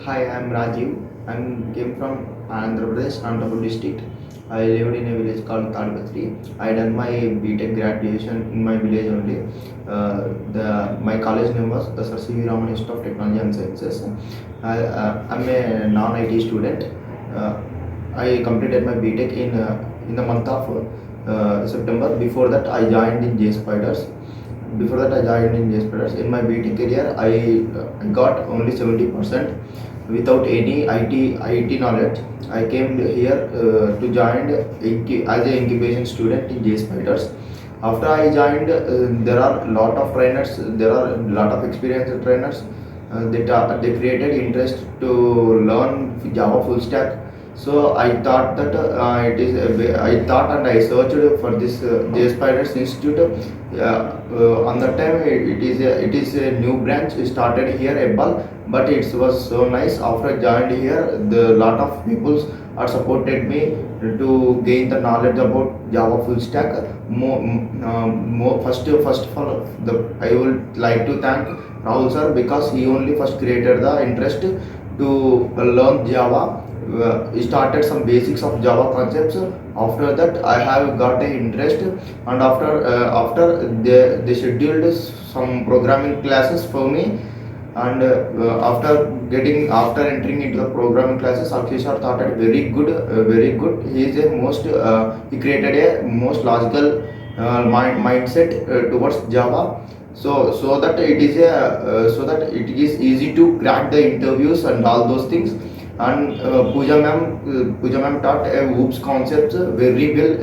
Hi, I am Rajiv. I came from Andhra Pradesh, Anantapur district. I lived in a village called Tadipatri. I done my B.Tech graduation in my village only. My college name was Sir C.V. Raman Institute of Technology and Sciences. I'm a non-IT student. Uh, I completed my B.Tech in the month of September. Before that, I joined in JSpiders. In my BTech career, I got only 70% without any IT knowledge. I came here to join as an incubation student in JSpiders. After I joined, there are a lot of trainers. There are a lot of experienced trainers. They created interest to learn Java full stack. So I thought that I thought and I searched for this JSpiders Institute. On that time, it is a new branch started here, Hebbal, but it was so nice. After I joined here, the lot of people are supported me to gain the knowledge about Java full stack. First of all, I would like to thank Rahul sir because he only first created the interest to learn Java. He started some basics of Java concepts. After that, I have got an interest, and after they scheduled some programming classes for me. And after entering into the programming classes, Akshay sir thought it very good, very good. He is a most he created a most logical mindset towards Java. So that it is easy to crack the interviews and all those things. And Pooja ma'am taught OOPS concepts very well.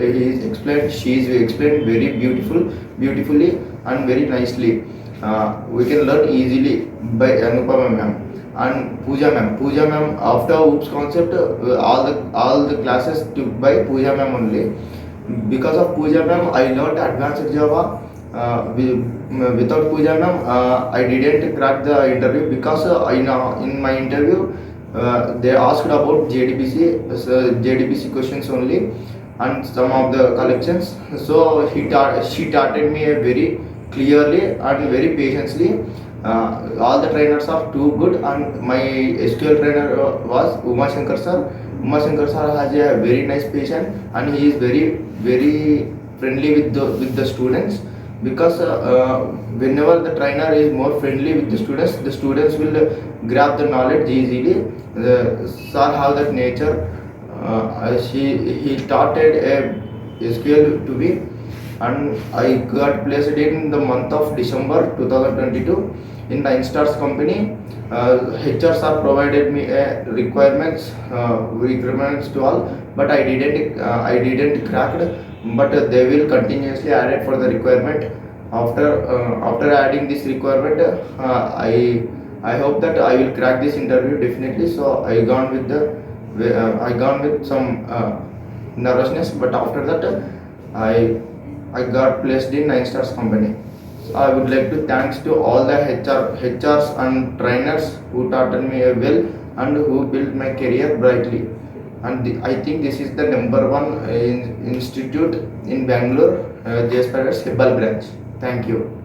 She is explained very beautifully and very nicely. We can learn easily by Anupama ma'am and Pooja ma'am. After OOPS concept, all the classes took by Pooja ma'am only. Because of Pooja ma'am, I learned advanced Java. Without Pooja ma'am, I didn't crack the interview because in my interview. They asked about JDBC questions only and some of the collections. So she taught me very clearly and very patiently. All the trainers are too good, and my SQL trainer was Uma Shankar sir. Uma Shankar sir has a very nice patient, and he is very friendly with the students. Because whenever the trainer is more friendly with the students will grab the knowledge easily. The sir have that nature. He started a SQL to be, and I got placed in the month of December 2022 in 9 stars company. HRs are provided me requirements to all, but I didn't crack it. But they will continuously add it for the requirement. After adding this requirement, I hope that I will crack this interview definitely. So I gone with some nervousness, but after that I got placed in 9 stars company. So I would like to thanks to all the HRs and trainers who taught me well and who built my career brightly. And I think this is the number one institute in Bangalore, JSpiders Hebbal Branch. Thank you.